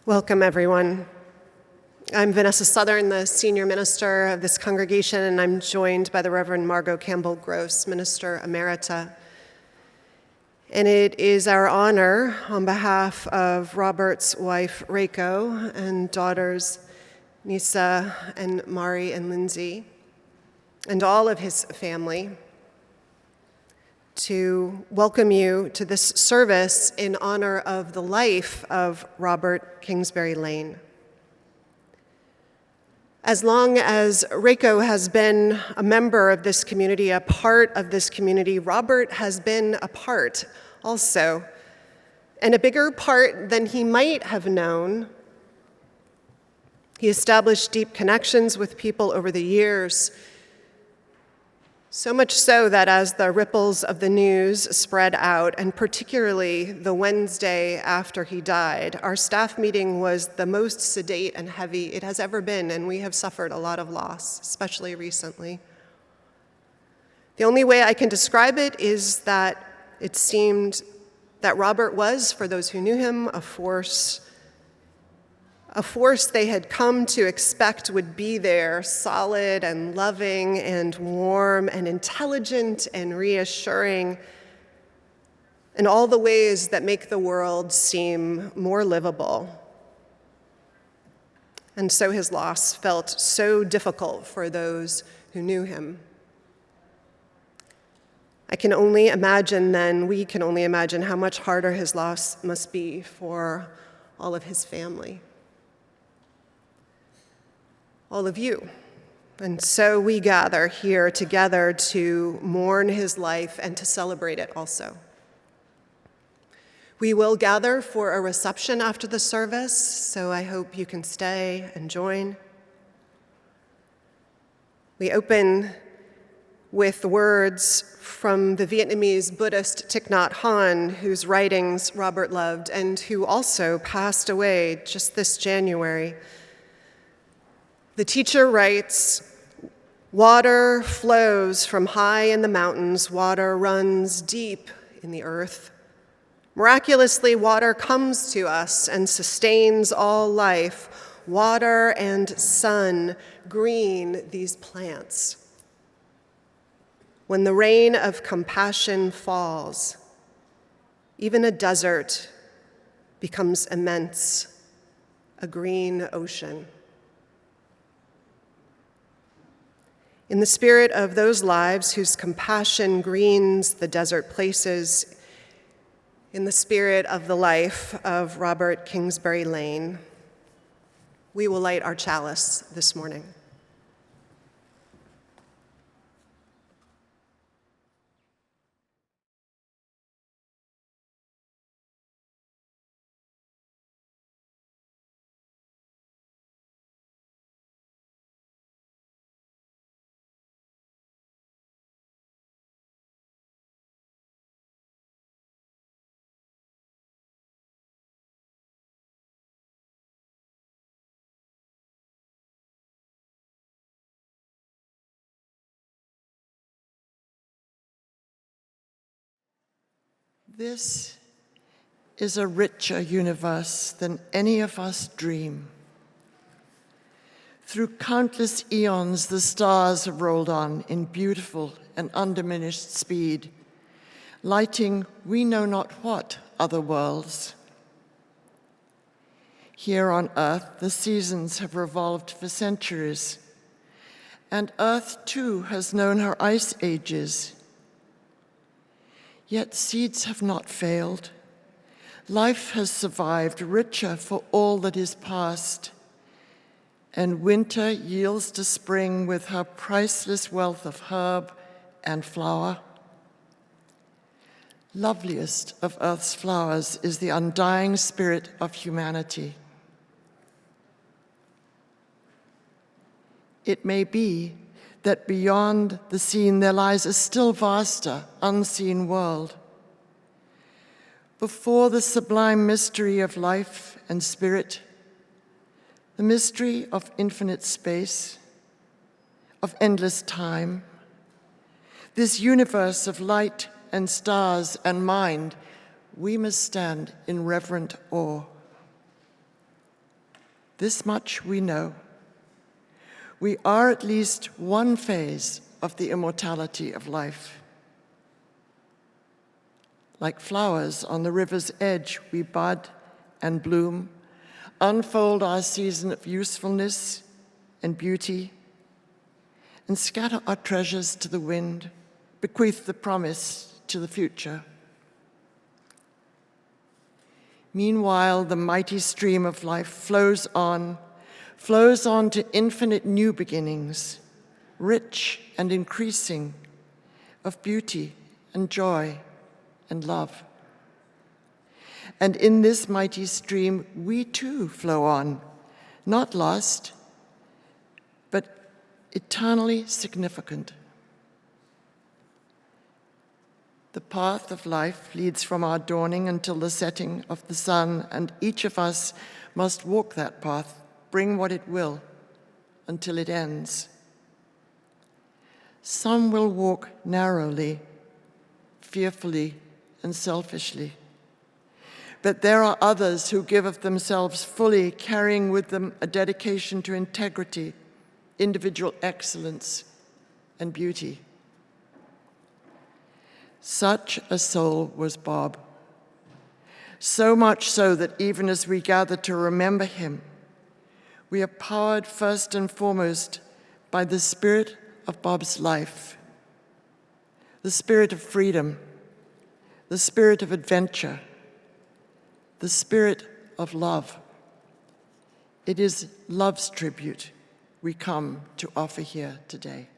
Welcome, everyone. I'm Vanessa Southern, the senior minister of this congregation, and I'm joined by the Reverend Margot Campbell Gross, Minister Emerita. And it is our honor, on behalf of Robert's wife, Reiko, and daughters, Nisa and Mari and Lindsay, and all of his family, to welcome you to this service in honor of the life of Robert Kingsbury Lane. As long as Reiko has been a member of this community, a part of this community, Robert has been a part also, and a bigger part than he might have known. He established deep connections with people over the years, so much so that as the ripples of the news spread out, and particularly the Wednesday after he died, our staff meeting was the most sedate and heavy it has ever been, and we have suffered a lot of loss, especially recently. The only way I can describe it is that it seemed that Robert was, for those who knew him, a force they had come to expect would be there, solid and loving and warm and intelligent and reassuring, in all the ways that make the world seem more livable. And so his loss felt so difficult for those who knew him. I can only imagine then, we can only imagine how much harder his loss must be for all of his family. All of you. And so we gather here together to mourn his life and to celebrate it also. We will gather for a reception after the service, so I hope you can stay and join. We open with words from the Vietnamese Buddhist Thich Nhat Hanh, whose writings Robert loved and who also passed away just this January. The teacher writes, "Water flows from high in the mountains, water runs deep in the earth. Miraculously, water comes to us and sustains all life. Water and sun green these plants. When the rain of compassion falls, even a desert becomes immense, a green ocean." In the spirit of those lives whose compassion greens the desert places, in the spirit of the life of Robert Kingsbury Lane, we will light our chalice this morning. This is a richer universe than any of us dream. Through countless eons, the stars have rolled on in beautiful and undiminished speed, lighting we know not what other worlds. Here on Earth, the seasons have revolved for centuries, and Earth too has known her ice ages. Yet seeds have not failed. Life has survived, richer for all that is past. And winter yields to spring with her priceless wealth of herb and flower. Loveliest of Earth's flowers is the undying spirit of humanity. It may be that beyond the seen there lies a still vaster, unseen world. Before the sublime mystery of life and spirit, the mystery of infinite space, of endless time, this universe of light and stars and mind, we must stand in reverent awe. This much we know. We are at least one phase of the immortality of life. Like flowers on the river's edge, we bud and bloom, unfold our season of usefulness and beauty, and scatter our treasures to the wind, bequeath the promise to the future. Meanwhile, the mighty stream of life flows on to infinite new beginnings, rich and increasing, of beauty and joy and love. And in this mighty stream, we too flow on, not lost, but eternally significant. The path of life leads from our dawning until the setting of the sun, and each of us must walk that path, bring what it will, until it ends. Some will walk narrowly, fearfully, and selfishly. But there are others who give of themselves fully, carrying with them a dedication to integrity, individual excellence, and beauty. Such a soul was Bob. So much so that even as we gather to remember him, we are powered first and foremost by the spirit of Bob's life, the spirit of freedom, the spirit of adventure, the spirit of love. It is love's tribute we come to offer here today.